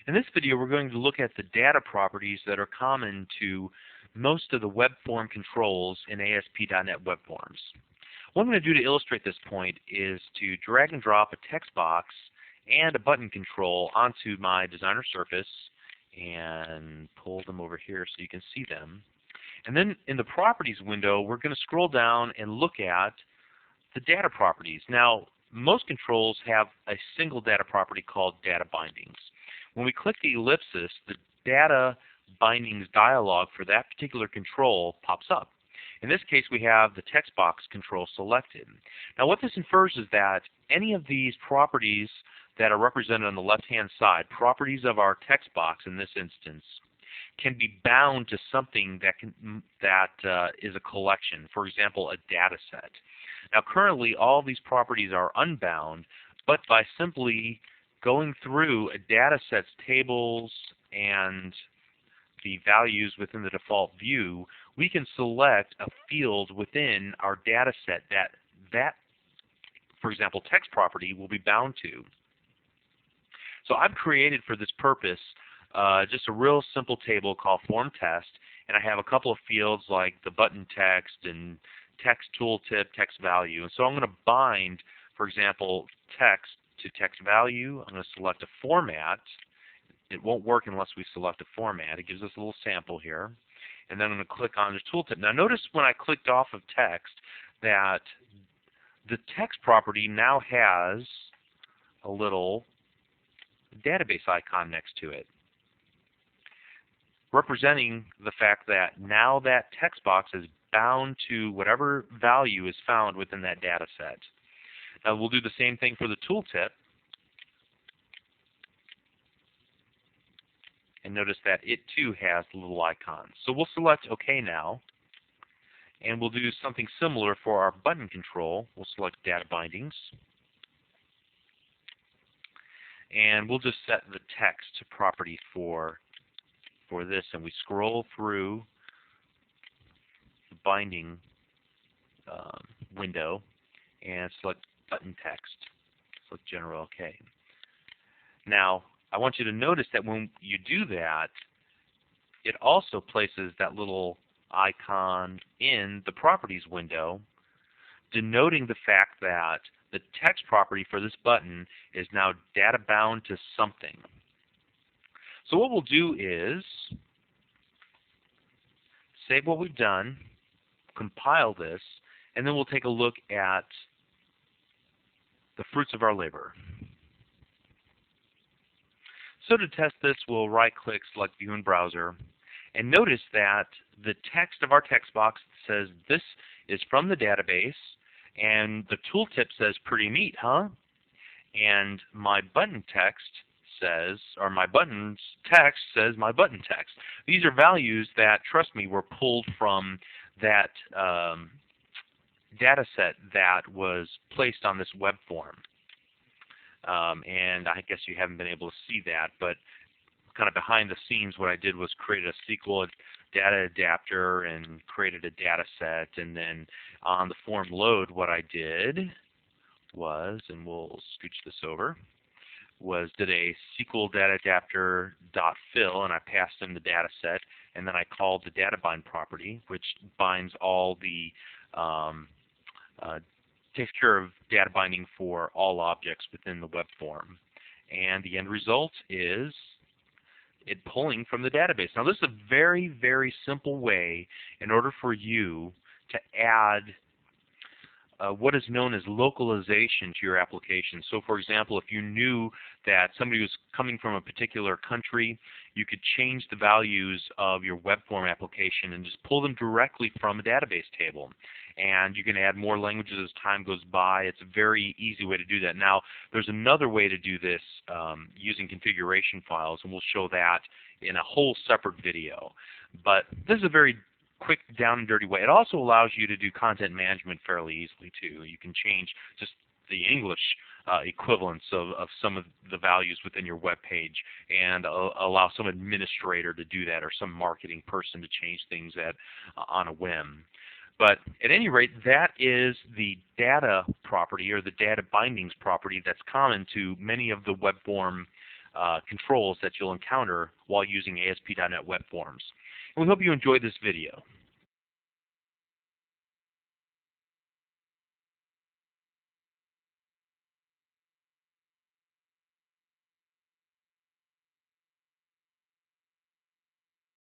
In this video, we're going to look at the data properties that are common to most of the web form controls in ASP.NET Web Forms. What I'm going to do to illustrate this point is to drag and drop a text box and a button control onto my designer surface and pull them over here so you can see them. And then in the properties window, we're going to scroll down and look at the data properties. Now, most controls have a single data property called data bindings. When we click the ellipsis, the data bindings dialog for that particular control pops up. In this case, we have the text box control selected. Now, what this infers is that any of these properties that are represented on the left-hand side, properties of our text box in this instance, can be bound to something that is a collection, for example, a data set. Now, currently, all these properties are unbound, but by simply going through a data set's tables and the values within the default view, we can select a field within our data set that, for example, text property will be bound to. So I've created for this purpose just a real simple table called form test, and I have a couple of fields like the button text and text tooltip, text value. And so I'm going to bind, for example, text to text value. I'm going to select a format. It won't work unless we select a format. It gives us a little sample here. And then I'm going to click on the tooltip. Now notice when I clicked off of text that the text property now has a little database icon next to it, representing the fact that now that text box is bound to whatever value is found within that data set. Now we'll do the same thing for the tooltip. And notice that it too has little icons. So we'll select OK now. And we'll do something similar for our button control. We'll select data bindings. And we'll just set the text property for this. And we scroll through the binding window and select button text. Select general OK. Now, I want you to notice that when you do that, it also places that little icon in the properties window, denoting the fact that the text property for this button is now data bound to something. So what we'll do is save what we've done, compile this, and then we'll take a look at the fruits of our labor. So to test this, we'll right-click, select View in Browser, and notice that the text of our text box says this is from the database, and the tooltip says pretty neat, huh? And my button text says, or my button's text says my button text. These are values that, trust me, were pulled from that data set that was placed on this web form. And I guess you haven't been able to see that, but kind of behind the scenes what I did was create a SQL data adapter and created a data set, and then on the form load what I did was, and we'll scooch this over, did a SQL data adapter dot fill, and I passed in the data set, and then I called the data bind property, which binds all the takes care of data binding for all objects within the web form. And the end result is it pulling from the database. Now this is a very, very simple way in order for you to add what is known as localization to your application. So for example, if you knew that somebody was coming from a particular country, you could change the values of your web form application and just pull them directly from a database table. And you can add more languages as time goes by. It's a very easy way to do that. Now, there's another way to do this using configuration files, and we'll show that in a whole separate video. But this is a very quick, down and dirty way. It also allows you to do content management fairly easily, too. You can change just the English equivalents of some of the values within your web page and allow some administrator to do that or some marketing person to change things on a whim. But at any rate, that is the data property or the data bindings property that's common to many of the web form controls that you'll encounter while using ASP.NET Web Forms. And we hope you enjoyed this video.